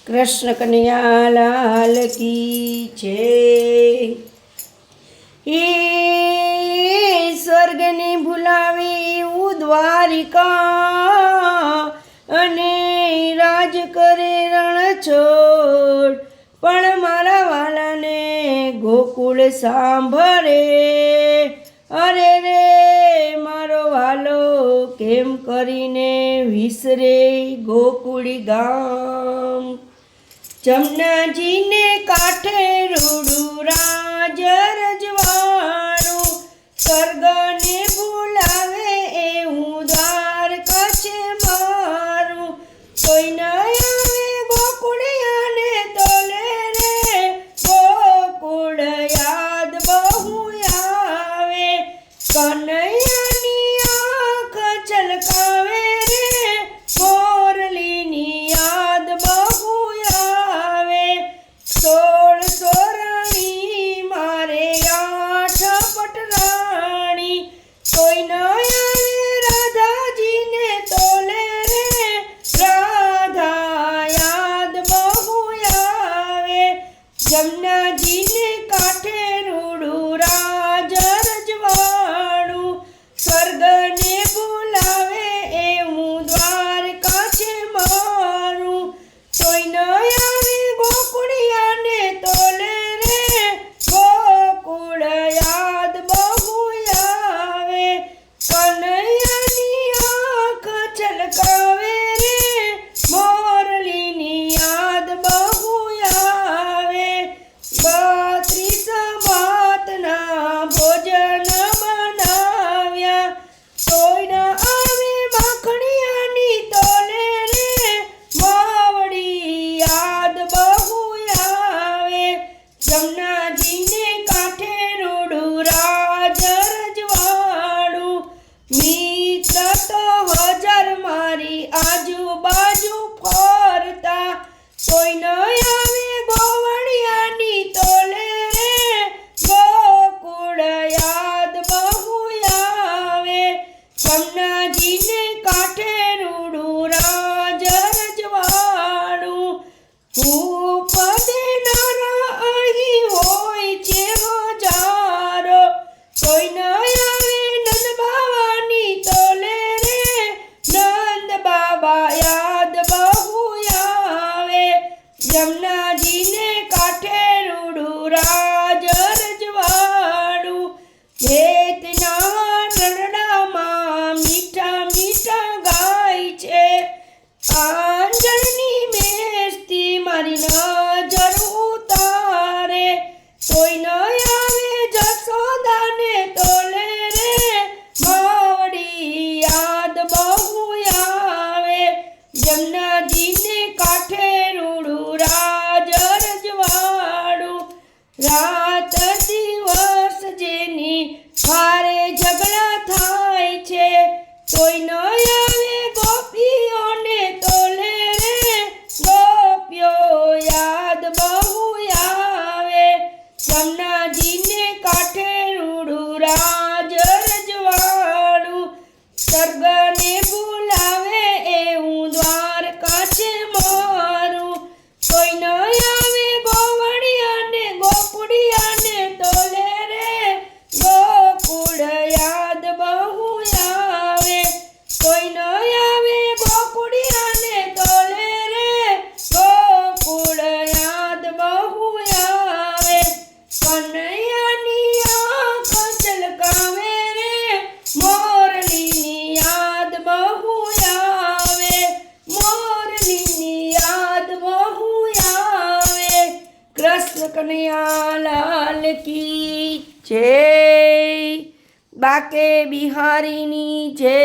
कृष्ण कन्हैया लाल की जय। हे स्वर्गने भूलावे એવું દ્વારિકા અને રાજ કરે રણછોડ, પણ મારા વાલાને ગોકુળ સાંભળે. અરે રે મારો વાલો કેમ કરીને વિસરે ગોકુળી ગામ. જમનાજીને કાંઠે રૂડું રાજ રજવાડું, સ્વર્ગને ભૂલાવે એવું દ્વારકા છે મારું. કોઈ ન આવે ગોકુળિયાને તોલે રે, ગોકુળ યાદ બહુ આવે. કનૈયાની આંખ છલકાવે રે, મોરલીની યાદ બહુ આવે. 16 રાણી મારે 8 પટરાણી, કોઈ ન આવે રાધાજીને તોલે રે, રાધા યાદ બહુ આવે. જમનાજીને કાંઠે રૂડું રાજ રજવાડું, સ્વર્ગને બોલાવે એવું દ્વારકા છે મારું. કોઈ ન આવે ગોકુળિયાને તોલે રે, ગોકુળ યાદ બહુ આવે. કનૈયાની આંખ છલકાવે રે, મોરલીની યાદ બહુ આવે. 32 ભાતના ભોજન બનાવ્યા, કોઈ ન આવે માખણિયાની તોલે રે, માવડી યાદ બહુ આવે. જમનાજીને કાંઠે રૂડું રાજ રજવાડું, મિત્ર તો 1000 મારી આજુબાજુ ફરતા, કોઈ ન આવે ગોવળિયાની તોલે રે, ગોકુળ યાદ બહુ આવે. જમનાજીને કાંઠે રૂડું રાજ રજવાડું, ભૂપ દેનારા અહીં હોય છે હજારો, કોઈ ન આવે નંદ બાવાની તોલે રે, નંદ બાબા યાદ બહુ આવે. જમનાજીને કાંઠે રૂડું રાજ રજવાડું, ભેતના નરડામાં મીઠા મીઠા ગાય છે. આંજણની મેસ્તી મારી નજર ઉતારે, કોઈ ન આવે જશોદાને તોલે રે, માવડી યાદ બહુ આવે. જમનાજીને કાંઠે રૂડું રાજ રજવાડું, રાત દિવસ જેની હારે ઝઘડા થાય છે, કોઈ ન આવે ગોપીઓને તોલે રે, ગોપીઓ યાદ બહુ આવે. જમનાજીને કાંઠે રૂડું રાજ રજવાડું, સ્વર્ગને બોલાવે એવું દ્વારકા છે મારું. કોઈ ન આવે ગોવળિયાને ગોકુળિયાને તોલે રે, ગોકુળ યાદ બહુ આવે. કોઈ ન આવે ગોકુળિયાને તોલે રે, ગોકુળ યાદ બહુ આવે. કનૈયાની આંખ છલકાવે રે, મોરલીની યાદ બહુ આવે. મોરલીની યાદ બહુ આવે. કૃષ્ણ કનૈયા લાલ કી જય. બાકે બિહારીની જય.